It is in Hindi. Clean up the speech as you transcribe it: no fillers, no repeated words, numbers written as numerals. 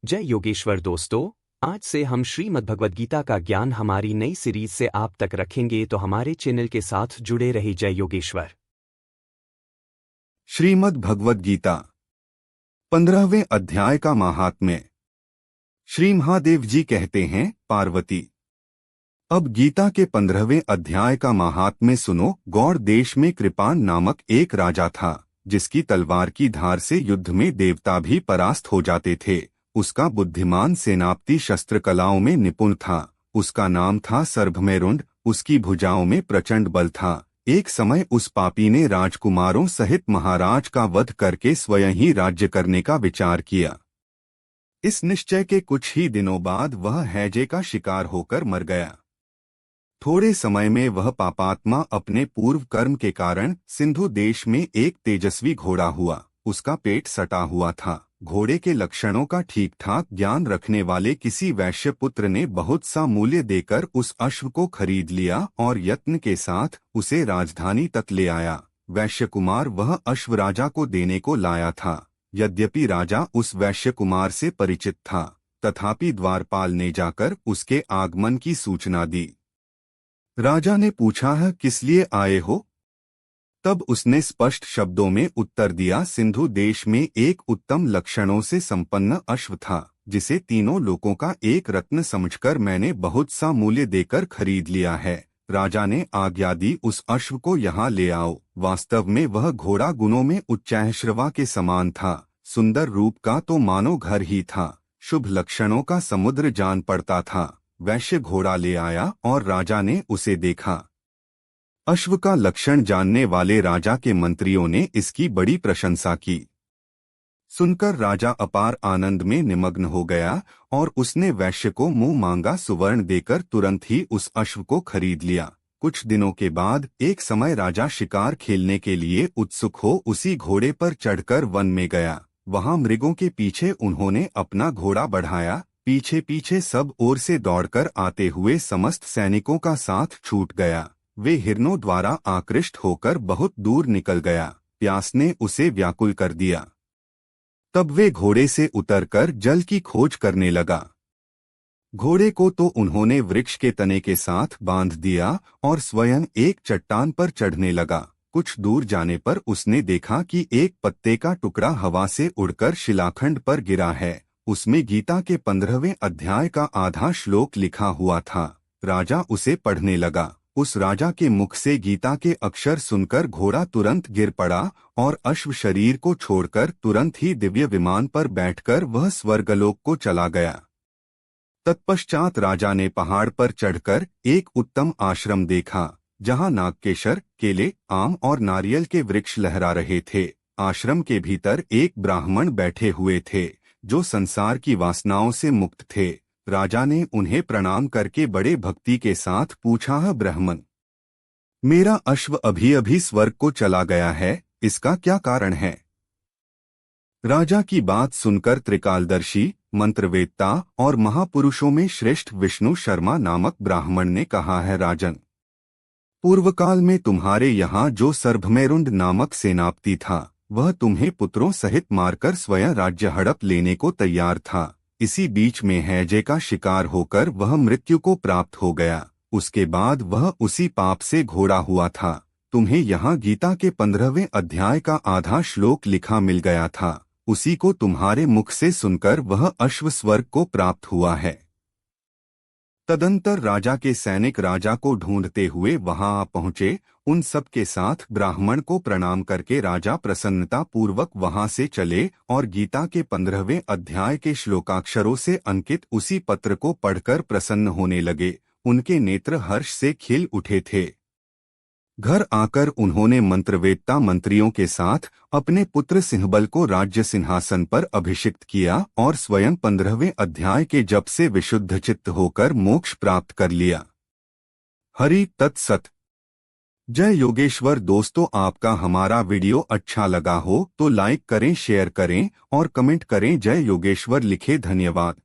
जय योगेश्वर दोस्तों, आज से हम श्रीमद् भगवद गीता का ज्ञान हमारी नई सीरीज से आप तक रखेंगे, तो हमारे चैनल के साथ जुड़े रहिए। जय योगेश्वर। श्रीमद् भगवद गीता 15वें अध्याय का महात्म्य। श्री महादेव जी कहते हैं, पार्वती, अब गीता के 15वें अध्याय का महात्म्य सुनो। गौड़ देश में कृपान नामक एक राजा था, जिसकी तलवार की धार से युद्ध में देवता भी परास्त हो जाते थे। उसका बुद्धिमान सेनापति शस्त्र कलाओं में निपुण था। उसका नाम था सर्भमेरुंड। उसकी भुजाओं में प्रचंड बल था। एक समय उस पापी ने राजकुमारों सहित महाराज का वध करके स्वयं ही राज्य करने का विचार किया। इस निश्चय के कुछ ही दिनों बाद वह हैजे का शिकार होकर मर गया। थोड़े समय में वह पापात्मा अपने पूर्व कर्म के कारण सिंधु देश में एक तेजस्वी घोड़ा हुआ। उसका पेट सटा हुआ था। घोड़े के लक्षणों का ठीक ठाक ज्ञान रखने वाले किसी वैश्य पुत्र ने बहुत सा मूल्य देकर उस अश्व को खरीद लिया और यत्न के साथ उसे राजधानी तक ले आया। वैश्य कुमार वह अश्व राजा को देने को लाया था। यद्यपि राजा उस वैश्य कुमार से परिचित था, तथापि द्वारपाल ने जाकर उसके आगमन की सूचना दी। राजा ने पूछा है, किस लिए आए हो? तब उसने स्पष्ट शब्दों में उत्तर दिया, सिंधु देश में एक उत्तम लक्षणों से संपन्न अश्व था, जिसे तीनों लोकों का एक रत्न समझकर मैंने बहुत सा मूल्य देकर खरीद लिया है। राजा ने आज्ञा दी, उस अश्व को यहाँ ले आओ। वास्तव में वह घोड़ा गुणों में उच्चैःश्रवा के समान था। सुंदर रूप का तो मानो घर ही था। शुभ लक्षणों का समुद्र जान पड़ता था। वैश्य घोड़ा ले आया और राजा ने उसे देखा। अश्व का लक्षण जानने वाले राजा के मंत्रियों ने इसकी बड़ी प्रशंसा की। सुनकर राजा अपार आनंद में निमग्न हो गया और उसने वैश्य को मुंह मांगा सुवर्ण देकर तुरंत ही उस अश्व को खरीद लिया। कुछ दिनों के बाद एक समय राजा शिकार खेलने के लिए उत्सुक हो उसी घोड़े पर चढ़कर वन में गया। वहां मृगों के पीछे उन्होंने अपना घोड़ा बढ़ाया। पीछे पीछे सब ओर से दौड़कर आते हुए समस्त सैनिकों का साथ छूट गया। वे हिरणों द्वारा आकृष्ट होकर बहुत दूर निकल गया। प्यास ने उसे व्याकुल कर दिया। तब वे घोड़े से उतरकर जल की खोज करने लगा। घोड़े को तो उन्होंने वृक्ष के तने के साथ बांध दिया और स्वयं एक चट्टान पर चढ़ने लगा। कुछ दूर जाने पर उसने देखा कि एक पत्ते का टुकड़ा हवा से उड़कर शिलाखंड पर गिरा है। उसमें गीता के 15वें अध्याय का आधा श्लोक लिखा हुआ था। राजा उसे पढ़ने लगा। उस राजा के मुख से गीता के अक्षर सुनकर घोड़ा तुरंत गिर पड़ा और अश्व शरीर को छोड़कर तुरंत ही दिव्य विमान पर बैठकर वह स्वर्गलोक को चला गया। तत्पश्चात राजा ने पहाड़ पर चढ़कर एक उत्तम आश्रम देखा, जहां नागकेशर, केले, आम और नारियल के वृक्ष लहरा रहे थे। आश्रम के भीतर एक ब्राह्मण बैठे हुए थे, जो संसार की वासनाओं से मुक्त थे। राजा ने उन्हें प्रणाम करके बड़े भक्ति के साथ पूछा, ब्राह्मण, मेरा अश्व अभी अभी स्वर्ग को चला गया है, इसका क्या कारण है? राजा की बात सुनकर त्रिकालदर्शी, मंत्रवेत्ता और महापुरुषों में श्रेष्ठ विष्णु शर्मा नामक ब्राह्मण ने कहा है, राजन, पूर्वकाल में तुम्हारे यहाँ जो सर्भमेरुंड नामक सेनापति था, वह तुम्हें पुत्रों सहित मारकर स्वयं राज्य हड़प लेने को तैयार था। इसी बीच में हैजे का शिकार होकर वह मृत्यु को प्राप्त हो गया। उसके बाद वह उसी पाप से घोड़ा हुआ था। तुम्हें यहाँ गीता के 15वें अध्याय का आधा श्लोक लिखा मिल गया था। उसी को तुम्हारे मुख से सुनकर वह अश्व स्वर्ग को प्राप्त हुआ है। तदंतर राजा के सैनिक राजा को ढूंढते हुए वहां आ पहुंचे। उन सब के साथ ब्राह्मण को प्रणाम करके राजा प्रसन्नता पूर्वक वहां से चले और गीता के 15वें अध्याय के श्लोकाक्षरों से अंकित उसी पत्र को पढ़कर प्रसन्न होने लगे। उनके नेत्र हर्ष से खिल उठे थे। घर आकर उन्होंने मंत्रवेत्ता मंत्रियों के साथ अपने पुत्र सिंहबल को राज्य सिंहासन पर अभिषिक्त किया और स्वयं 15वें अध्याय के जप से विशुद्ध चित्त होकर मोक्ष प्राप्त कर लिया। हरि तत्सत। जय योगेश्वर। दोस्तों, आपका हमारा वीडियो अच्छा लगा हो तो लाइक करें, शेयर करें और कमेंट करें। जय योगेश्वर लिखे। धन्यवाद।